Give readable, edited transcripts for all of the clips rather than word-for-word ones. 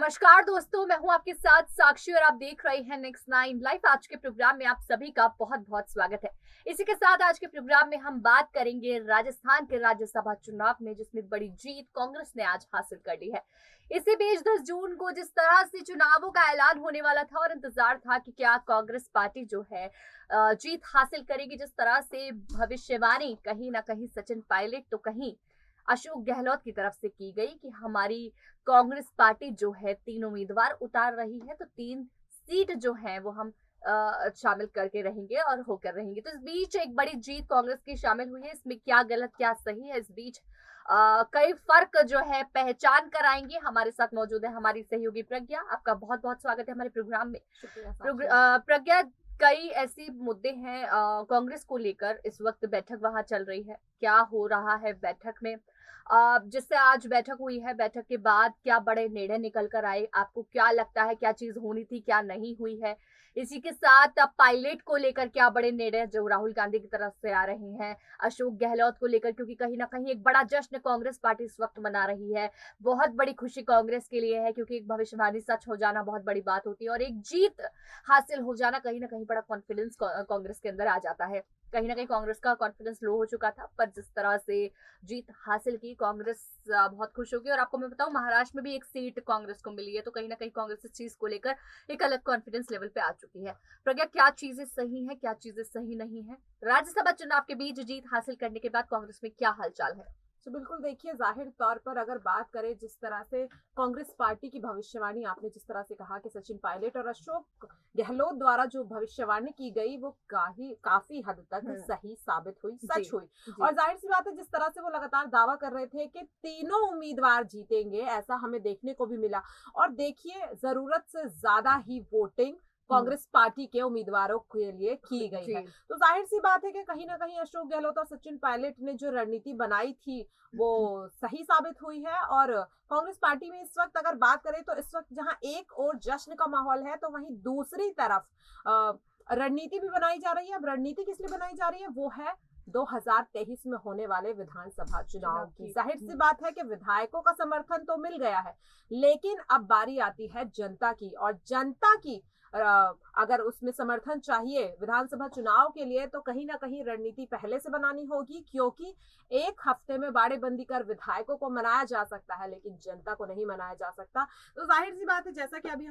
नमस्कार दोस्तों, मैं हूं आपके साथ साक्षी और आप देख रहे हैं नेक्स्ट 9 लाइव। आज के प्रोग्राम में आप सभी का बहुत बहुत स्वागत है। इसी के साथ आज के प्रोग्राम में हम बात करेंगे राजस्थान के राज्यसभा चुनाव में, जिसमें बड़ी जीत कांग्रेस ने आज हासिल कर ली है। इसी बीच 10 जून को जिस तरह से चुनावों का ऐलान होने वाला था और इंतजार था कि क्या कांग्रेस पार्टी जो है जीत हासिल करेगी, जिस तरह से भविष्यवाणी कहीं ना कहीं सचिन पायलट तो कहीं अशोक गहलोत की तरफ से की गई कि हमारी कांग्रेस पार्टी जो है 3 उम्मीदवार उतार रही है, तो 3 सीट जो है वो हम शामिल करके रहेंगे और होकर रहेंगे। तो इस बीच एक बड़ी जीत कांग्रेस की शामिल हुई है। इसमें क्या गलत क्या सही है, इस बीच कई फर्क जो है पहचान कराएंगे। हमारे साथ मौजूद है हमारी सहयोगी प्रज्ञा। आपका बहुत बहुत स्वागत है हमारे प्रोग्राम में। प्रज्ञा, कई ऐसे मुद्दे हैं कांग्रेस को लेकर, इस वक्त बैठक वहां चल रही है, क्या हो रहा है बैठक में, जिससे आज बैठक हुई है, बैठक के बाद क्या बड़े निर्णय निकल कर आए, आपको क्या लगता है क्या चीज होनी थी क्या नहीं हुई है। इसी के साथ अब पायलट को लेकर क्या बड़े निर्णय जो राहुल गांधी की तरफ से आ रहे हैं, अशोक गहलोत को लेकर, क्योंकि कहीं ना कहीं एक बड़ा जश्न कांग्रेस पार्टी इस वक्त मना रही है। बहुत बड़ी खुशी कांग्रेस के लिए है, क्योंकि एक भविष्यवाणी सच हो जाना बहुत बड़ी बात होती है और एक जीत हासिल हो जाना कहीं ना कहीं बड़ा कॉन्फिडेंस कांग्रेस के अंदर आ जाता है। कहीं ना कहीं कांग्रेस का कॉन्फिडेंस लो हो चुका था, पर जिस तरह से जीत हासिल की कांग्रेस बहुत खुश होगी। और आपको मैं बताऊं, महाराष्ट्र में भी एक सीट कांग्रेस को मिली है, तो कहीं ना कहीं कांग्रेस इस चीज को लेकर एक अलग कॉन्फिडेंस लेवल पे आ चुकी है। प्रज्ञा, क्या चीजें सही है क्या चीजें सही नहीं है, राज्यसभा चुनाव के बीच जीत हासिल करने के बाद कांग्रेस में क्या हालचाल है? तो बिल्कुल देखिए, जाहिर तौर पर अगर बात करें जिस तरह से कांग्रेस पार्टी की भविष्यवाणी, आपने जिस तरह से कहा कि सचिन पायलट और अशोक गहलोत द्वारा जो भविष्यवाणी की गई वो काफी हद तक सही साबित हुई, सच हुई। और जाहिर सी बात है, जिस तरह से वो लगातार दावा कर रहे थे कि तीनों उम्मीदवार जीतेंगे, ऐसा हमें देखने को भी मिला। और देखिए, जरूरत से ज्यादा ही वोटिंग कांग्रेस पार्टी के उम्मीदवारों के लिए की गई है। तो जाहिर सी बात है कि कहीं ना कहीं अशोक गहलोत और सचिन पायलट ने जो रणनीति बनाई थी वो सही साबित हुई है। और कांग्रेस पार्टी में इस वक्त अगर बात करें तो इस वक्त जहां एक और जश्न का माहौल है, तो वहीं दूसरी तरफ रणनीति भी बनाई जा रही है। अब रणनीति किस लिए बनाई जा रही है, वो है 2023 में होने वाले विधानसभा चुनाव की। जाहिर सी बात है कि विधायकों का समर्थन तो मिल गया है, लेकिन अब बारी आती है जनता की। और जनता की अगर उसमें समर्थन चाहिए विधानसभा चुनाव के लिए, तो कहीं ना कहीं रणनीति पहले से बनानी होगी, क्योंकि एक हफ्ते में बाड़ेबंदी कर विधायकों को मनाया जा सकता है, लेकिन जनता को नहीं मनाया जा सकता। तो जाहिर सी बात है, जैसा कि अभी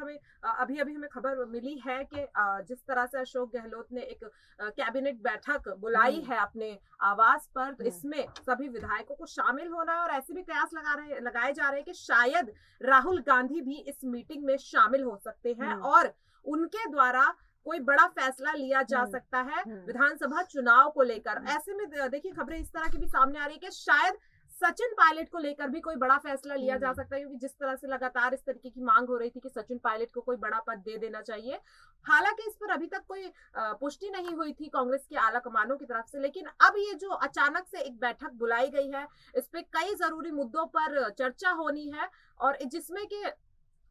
हमें खबर मिली है कि जिस तरह से अशोक गहलोत ने एक कैबिनेट बैठक बुलाई है अपने आवास पर, तो इसमें सभी विधायकों को शामिल होना है। और ऐसे भी कयास लगाए जा रहे हैं कि शायद राहुल गांधी भी इस मीटिंग में शामिल हो सकते हैं और उनके द्वारा कोई बड़ा फैसला लिया जा सकता है विधानसभा चुनाव को लेकर। ऐसे में देखिए, खबरें इस तरह की भी सामने आ रही है कि शायद सचिन पायलट को लेकर भी कोई बड़ा फैसला लिया जा सकता है, क्योंकि जिस तरह से लगातार इस तरीके की मांग हो रही थी कि सचिन पायलट को कोई बड़ा पद दे देना चाहिए। हालांकि इस पर अभी तक कोई पुष्टि नहीं हुई थी कांग्रेस की आला कमानों की तरफ से, लेकिन अब ये जो अचानक से एक बैठक बुलाई गई है, इस पे कई जरूरी मुद्दों पर चर्चा होनी है। और जिसमें कि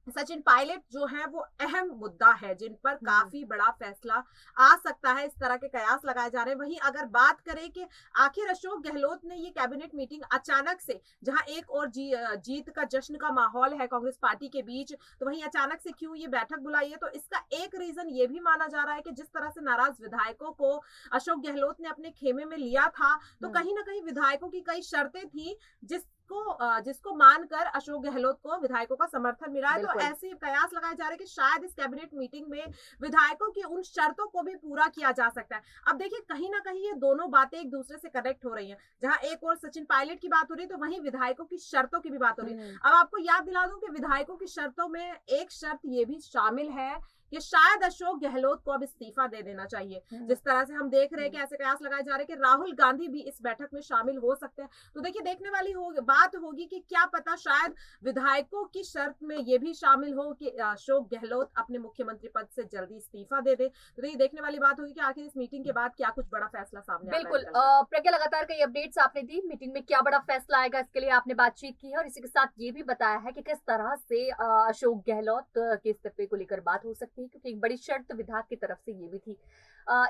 सचिन पायलट जो है वो अहम मुद्दा है, जिन पर काफी बड़ा फैसला आ सकता है, इस तरह के कयास लगाए जा रहे हैं। वहीं अगर बात करें कि आखिर अशोक गहलोत ने ये कैबिनेट मीटिंग अचानक से, जहां एक और जीत का जश्न का माहौल है कांग्रेस पार्टी के बीच, तो वहीं अचानक से क्यों ये बैठक बुलाई है, तो इसका एक रीजन ये भी माना जा रहा है कि जिस तरह से नाराज विधायकों को अशोक गहलोत ने अपने खेमे में लिया था, तो कहीं ना कहीं विधायकों की कई शर्तें थी जिसको मानकर अशोक गहलोत को विधायकों का समर्थन मिला है। तो ऐसे कयास लगाए जा रहे हैं कि शायद इस कैबिनेट मीटिंग में विधायकों की उन शर्तों को भी पूरा किया जा सकता है। अब देखिए, कहीं ना कहीं ये दोनों बातें एक दूसरे से कनेक्ट हो रही हैं। जहां एक और सचिन पायलट की बात हो रही है, तो वहीं विधायकों की शर्तों की भी बात हो रही है। अब आपको याद दिला दूं कि विधायकों की शर्तों में एक शर्त ये भी शामिल है कि शायद अशोक गहलोत को अब इस्तीफा दे देना चाहिए। जिस तरह से हम देख रहे हैं कि ऐसे कयास लगाए जा रहे हैं कि राहुल गांधी भी इस बैठक में शामिल हो सकते हैं। तो देखिए, देखने वाली बात होगी कि क्या पता शायद विधायकों की शर्त में ये भी शामिल हो कि अशोक गहलोत अपने मुख्यमंत्री पद से जल्दी इस्तीफा दे दे। तो देखिए, देखने वाली बात होगी कि आखिर इस मीटिंग के बाद क्या कुछ बड़ा फैसला सामने आता है। बिल्कुल प्रज्ञा, लगातार कई अपडेट्स आपने दी, मीटिंग में क्या बड़ा फैसला आएगा इसके लिए आपने बातचीत की है, और इसी के साथ ये भी बताया है कि किस तरह से अशोक गहलोत के इस्तीफे को लेकर बात हो सकती है, क्योंकि एक बड़ी शर्त विधायक की तरफ से ये भी थी।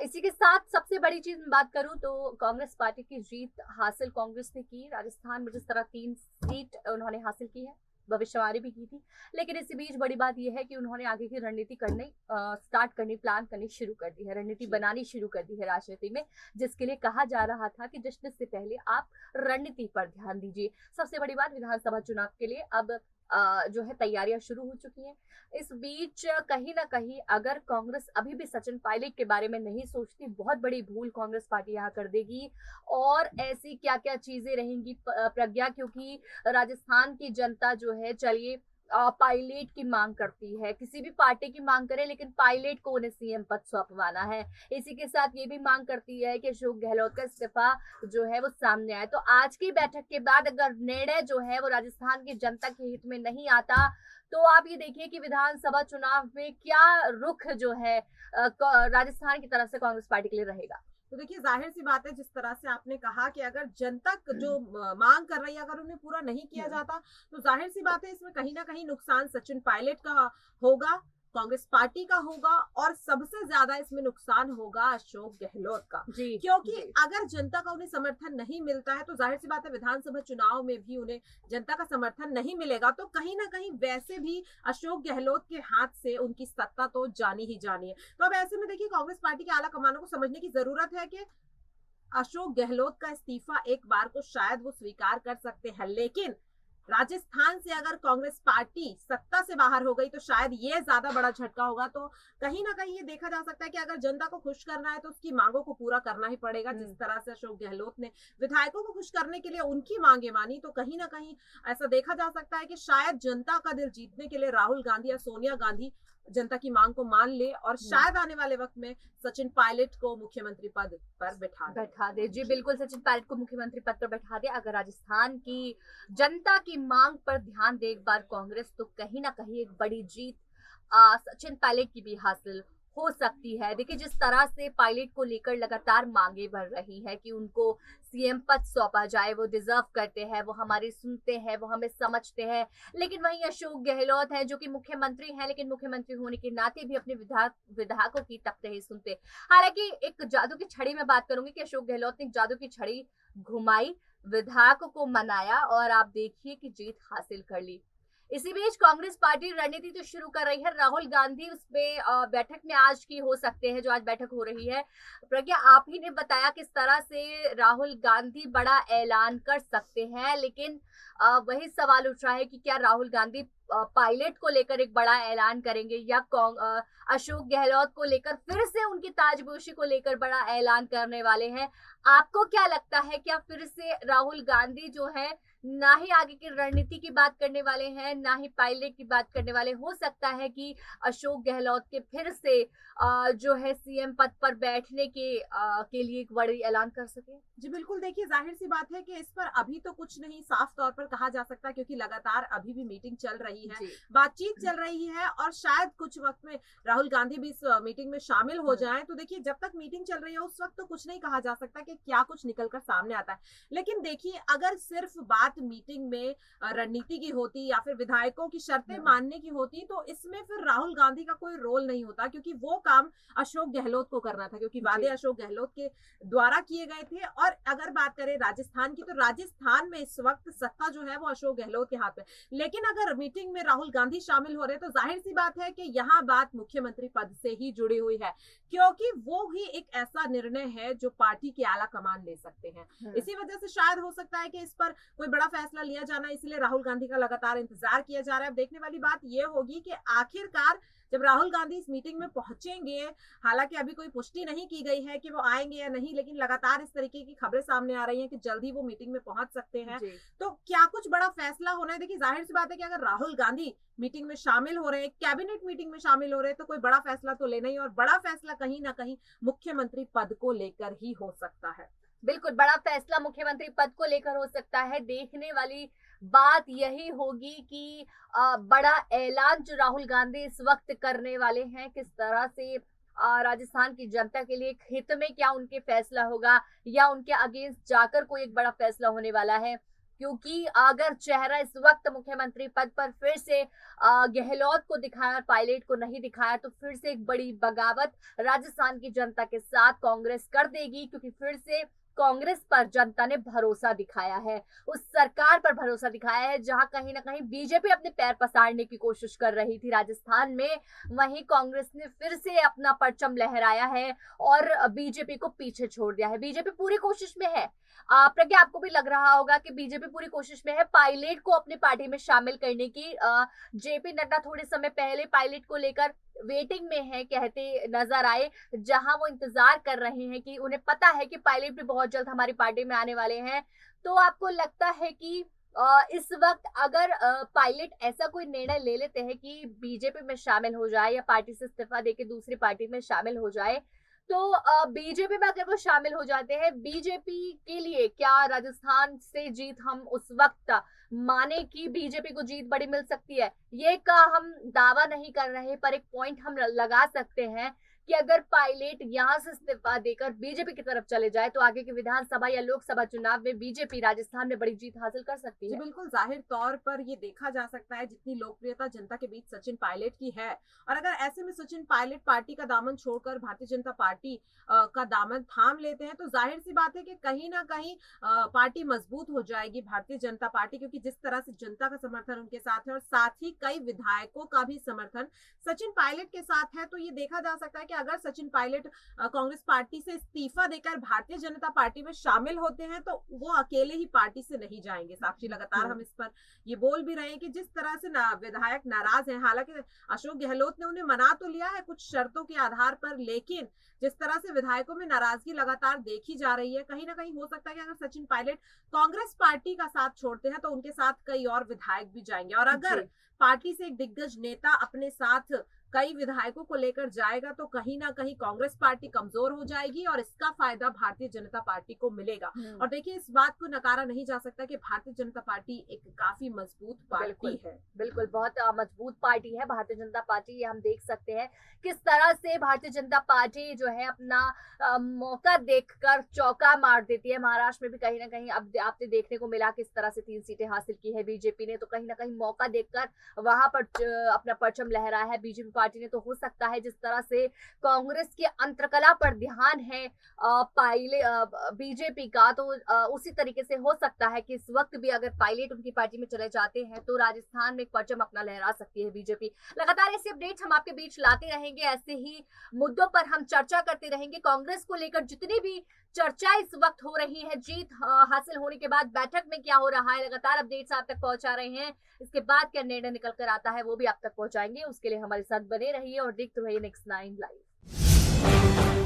इसी के साथ सबसे बड़ी चीज में बात करूं तो कांग्रेस पार्टी की जीत हासिल कांग्रेस ने की। राजस्थान में जिस तरह 3 सीट उन्होंने हासिल की है, भविष्यवाणी भी की थी। लेकिन इसी बीच बड़ी बात यह है कि उन्होंने आगे की रणनीति स्टार्ट करनी, प्लान करनी शुरू कर दी है, रणनीति जी। बनानी शुरू कर दी है राजनीति में, जिसके लिए कहा जा रहा था कि जश्न से पहले आप रणनीति पर ध्यान दीजिए। सबसे बड़ी बात, विधानसभा चुनाव के लिए अब जो है तैयारियां शुरू हो चुकी हैं। इस बीच कहीं ना कहीं अगर कांग्रेस अभी भी सचिन पायलट के बारे में नहीं सोचती, बहुत बड़ी भूल कांग्रेस पार्टी यहाँ कर देगी। और ऐसी क्या क्या चीजें रहेंगी प्रज्ञा, क्योंकि राजस्थान की जनता जो है, चलिए पायलट की मांग करती है, किसी भी पार्टी की मांग करे, लेकिन पायलट को उन्हें सीएम पद सौंपवाना है। इसी के साथ ये भी मांग करती है कि अशोक गहलोत का इस्तीफा जो है वो सामने आए। तो आज की बैठक के बाद अगर निर्णय जो है वो राजस्थान की जनता के हित में नहीं आता, तो आप ये देखिए कि विधानसभा चुनाव में क्या रुख जो है राजस्थान की तरफ से कांग्रेस पार्टी के लिए रहेगा। तो देखिए, जाहिर सी बात है, जिस तरह से आपने कहा कि अगर जनता जो मांग कर रही है, अगर उन्हें पूरा नहीं किया जाता, तो जाहिर सी बात है इसमें कहीं ना कहीं नुकसान सचिन पायलट का होगा, कांग्रेस पार्टी का होगा, और सबसे ज्यादा इसमें नुकसान होगा अशोक गहलोत का। जी, क्योंकि जी। अगर जनता का उन्हें समर्थन नहीं मिलता है, तो जाहिर सी बात है विधानसभा चुनाव में भी उन्हें जनता का समर्थन नहीं मिलेगा, तो कहीं ना कहीं वैसे भी अशोक गहलोत के हाथ से उनकी सत्ता तो जानी ही जानी है। तो अब ऐसे में देखिए, कांग्रेस पार्टी के आला कमानों को समझने की जरूरत है कि अशोक गहलोत का इस्तीफा एक बार को शायद वो स्वीकार कर सकते हैं, लेकिन राजस्थान से अगर कांग्रेस पार्टी सत्ता से बाहर हो गई, तो शायद ये ज्यादा बड़ा झटका होगा। तो कहीं ना कहीं ये देखा जा सकता है कि अगर जनता को खुश करना है, तो उसकी मांगों को पूरा करना ही पड़ेगा। जिस तरह से अशोक गहलोत ने विधायकों को खुश करने के लिए उनकी मांगे मानी, तो कहीं ना कहीं ऐसा देखा जा सकता है कि शायद जनता का दिल जीतने के लिए राहुल गांधी या सोनिया गांधी जनता की मांग को मान ले, और शायद आने वाले वक्त में सचिन पायलट को मुख्यमंत्री पद पर बैठा दे। जी बिल्कुल, सचिन पायलट को मुख्यमंत्री पद पर बैठा दे। अगर राजस्थान की जनता की मांग पर ध्यान दे एक बार कांग्रेस, तो कहीं ना कहीं एक बड़ी जीत सचिन पायलट की भी हासिल हो सकती है। देखिए, जिस तरह से पायलट को लेकर लगातार मांगे बढ़ रही है कि उनको सीएम पद सौंपा जाए, वो डिजर्व करते हैं, वो हमारी सुनते हैं, वो हमें समझते हैं। लेकिन वहीं अशोक गहलोत हैं जो कि मुख्यमंत्री हैं, लेकिन मुख्यमंत्री होने के नाते भी अपने विधायकों की तक नहीं सुनते। हालांकि एक जादू की छड़ी में बात करूंगी कि अशोक गहलोत ने एक जादू की छड़ी घुमाई, विधायकों को मनाया, और आप देखिए कि जीत हासिल कर ली। इसी बीच कांग्रेस पार्टी रणनीति तो शुरू कर रही है। राहुल गांधी उसमें बैठक में आज की हो सकते हैं, जो आज बैठक हो रही है। प्रज्ञा, आप ही ने बताया किस तरह से राहुल गांधी बड़ा ऐलान कर सकते हैं, लेकिन वही सवाल उठ रहा है कि क्या राहुल गांधी पायलट को लेकर एक बड़ा ऐलान करेंगे, या अशोक गहलोत को लेकर फिर से उनकी ताजपोशी को लेकर बड़ा ऐलान करने वाले हैं। आपको क्या लगता है, क्या फिर से राहुल गांधी जो है ना ही आगे की रणनीति की बात करने वाले हैं, ना ही पायलट की बात करने वाले? हो सकता है कि अशोक गहलोत के फिर से जो है सीएम पद पर बैठने के लिए एक बड़ी ऐलान कर सके। जी बिल्कुल, देखिए, जाहिर सी बात है कि इस पर अभी तो कुछ नहीं साफ तौर पर कहा जा सकता, क्योंकि लगातार अभी भी मीटिंग चल रही है, बातचीत चल रही है, और शायद कुछ वक्त में राहुल गांधी भी इस मीटिंग में शामिल हो जाएं। तो देखिए, जब तक मीटिंग चल रही है उस वक्त तो कुछ नहीं कहा जा सकता कि क्या कुछ निकलकर सामने आता है। लेकिन देखिए, अगर सिर्फ बात मीटिंग में रणनीति की होती या फिर विधायकों की शर्तें मानने की होती, तो इसमें फिर राहुल गांधी का कोई रोल नहीं होता, क्योंकि वो काम अशोक गहलोत को करना था, क्योंकि वादे अशोक गहलोत के द्वारा किए गए थे। और अगर बात करें राजस्थान की, तो राजस्थान में इस वक्त सत्ता जो है वो अशोक गहलोत के हाथ में। लेकिन अगर मीटिंग में राहुल गांधी शामिल हो रहे, तो जाहिर सी बात है कि यहाँ बात मुख्यमंत्री पद से ही जुड़ी हुई है, क्योंकि वो ही एक ऐसा निर्णय है जो पार्टी के आला कमान ले सकते हैं। इसी वजह से शायद हो सकता है कि इस पर कोई बड़ा फैसला लिया जाना, इसलिए राहुल गांधी का लगातार इंतजार किया जा रहा है। अब देखने वाली बात यह होगी कि आखिरकार जब राहुल गांधी इस मीटिंग में पहुंचेंगे, हालांकि अभी कोई पुष्टि नहीं की गई है कि वो आएंगे या नहीं, लेकिन लगातार इस तरीके की खबरें सामने आ रही हैं कि जल्दी वो मीटिंग में पहुंच सकते हैं। तो क्या कुछ बड़ा फैसला होना है? देखिए, जाहिर सी बात है कि अगर राहुल गांधी मीटिंग में शामिल हो रहे हैं, कैबिनेट मीटिंग में शामिल हो रहे हैं, तो कोई बड़ा फैसला तो लेना ही, और बड़ा फैसला कहीं ना कहीं मुख्यमंत्री पद को लेकर ही हो सकता है। बिल्कुल, बड़ा फैसला मुख्यमंत्री पद को लेकर हो सकता है। देखने वाली बात यही होगी कि बड़ा ऐलान जो राहुल गांधी इस वक्त करने वाले हैं, किस तरह से राजस्थान की जनता के लिए हित में क्या उनके फैसला होगा, या उनके अगेंस्ट जाकर कोई एक बड़ा फैसला होने वाला है। क्योंकि अगर चेहरा इस वक्त मुख्यमंत्री पद पर फिर से गहलोत को दिखाया और पायलट को नहीं दिखाया, तो फिर से एक बड़ी बगावत राजस्थान की जनता के साथ कांग्रेस कर देगी, क्योंकि फिर से कांग्रेस पर जनता ने भरोसा दिखाया है, उस सरकार पर भरोसा दिखाया है जहां कहीं ना कहीं बीजेपी अपने पैर पसारने की कोशिश कर रही थी राजस्थान में, वहीं कांग्रेस ने फिर से अपना परचम लहराया है और बीजेपी को पीछे छोड़ दिया है। बीजेपी पूरी कोशिश में है। प्रज्ञा, आपको भी लग रहा होगा कि बीजेपी पूरी कोशिश में है पायलट को अपनी पार्टी में शामिल करने की। जेपी नड्डा थोड़े समय पहले पायलट को लेकर वेटिंग में है कहते नजर आए, जहां वो इंतजार कर रहे हैं कि उन्हें पता है कि पायलट भी बहुत जल्द हमारी पार्टी में आने वाले हैं। तो आपको लगता है कि इस वक्त अगर पायलट ऐसा कोई निर्णय ले लेते हैं कि बीजेपी में शामिल हो जाए या पार्टी से इस्तीफा देके दूसरी पार्टी में शामिल हो जाए, तो बीजेपी में अगर वो शामिल हो जाते हैं, बीजेपी के लिए क्या राजस्थान से जीत हम उस वक्त माने कि बीजेपी को जीत बड़ी मिल सकती है? ये का हम दावा नहीं कर रहे, पर एक पॉइंट हम लगा सकते हैं कि अगर पायलट यहाँ से इस्तीफा देकर बीजेपी की तरफ चले जाए तो आगे के विधानसभा या लोकसभा चुनाव में बीजेपी राजस्थान में बड़ी जीत हासिल कर सकती है। बिल्कुल, जाहिर तौर पर ये देखा जा सकता है जितनी लोकप्रियता जनता के बीच सचिन पायलट की है, और अगर ऐसे में सचिन पायलट पार्टी का दामन छोड़कर भारतीय जनता पार्टी का दामन थाम लेते हैं तो जाहिर सी बात है कि कहीं ना कहीं पार्टी मजबूत हो जाएगी भारतीय जनता पार्टी, क्योंकि जिस तरह से जनता का समर्थन उनके साथ है और साथ ही कई विधायकों का भी समर्थन सचिन पायलट के साथ है, तो ये देखा जा सकता है कि अगर सचिन पायलट कांग्रेस पार्टी से इस्तीफा देकर भारतीय जनता पार्टी में शामिल होते हैं तो वो अकेले ही पार्टी से नहीं जाएंगे। साक्षी, लगातार हम इस पर ये बोल भी रहे हैं कि जिस तरह से विधायक नाराज हैं, हालांकि अशोक गहलोत ने उन्हें मना तो लिया है कुछ शर्तों के आधार पर, लेकिन जिस तरह से विधायकों में नाराजगी लगातार देखी जा रही है, कहीं ना कहीं हो सकता है कि अगर सचिन पायलट कांग्रेस पार्टी का साथ छोड़ते हैं तो उनके साथ कई और विधायक भी जाएंगे, और अगर पार्टी से एक दिग्गज नेता अपने साथ कई विधायकों को लेकर जाएगा तो कहीं ना कहीं कांग्रेस पार्टी कमजोर हो जाएगी और इसका फायदा भारतीय जनता पार्टी को मिलेगा। और देखिए, इस बात को नकारा नहीं जा सकता कि भारतीय जनता पार्टी एक काफी मजबूत पार्टी है। बिल्कुल, बहुत मजबूत पार्टी है भारतीय जनता पार्टी। ये हम देख सकते हैं किस तरह से भारतीय जनता पार्टी जो है अपना मौका देखकर चौका मार देती है। महाराष्ट्र में भी कहीं ना कहीं अब आपने देखने को मिला किस तरह से 3 सीटें हासिल की है बीजेपी ने, तो कहीं ना कहीं मौका देखकर वहां पर अपना परचम लहराया है बीजेपी पार्टी ने। तो हो सकता है जिस तरह से कांग्रेस की अंतरकला पर ध्यान है बीजेपी का, तो उसी तरीके से हो सकता है कि इस वक्त भी अगर पायलट उनकी पार्टी में चले जाते हैं तो राजस्थान में एक परचम अपना लहरा सकती है बीजेपी। लगातार ऐसे अपडेट्स हम आपके बीच लाते रहेंगे, ऐसे ही मुद्दों पर हम चर्चा करते रहेंगे। कांग्रेस को लेकर जितनी भी चर्चा इस वक्त हो रही है, जीत हासिल होने के बाद बैठक में क्या हो रहा है, लगातार अपडेट्स आप तक पहुंचा रहे हैं। इसके बाद क्या निर्णय निकल कर आता है वो भी आप तक पहुंचाएंगे। उसके लिए हमारे साथ बने रहिए और देखते रहिए नेक्स्ट 9 लाइव।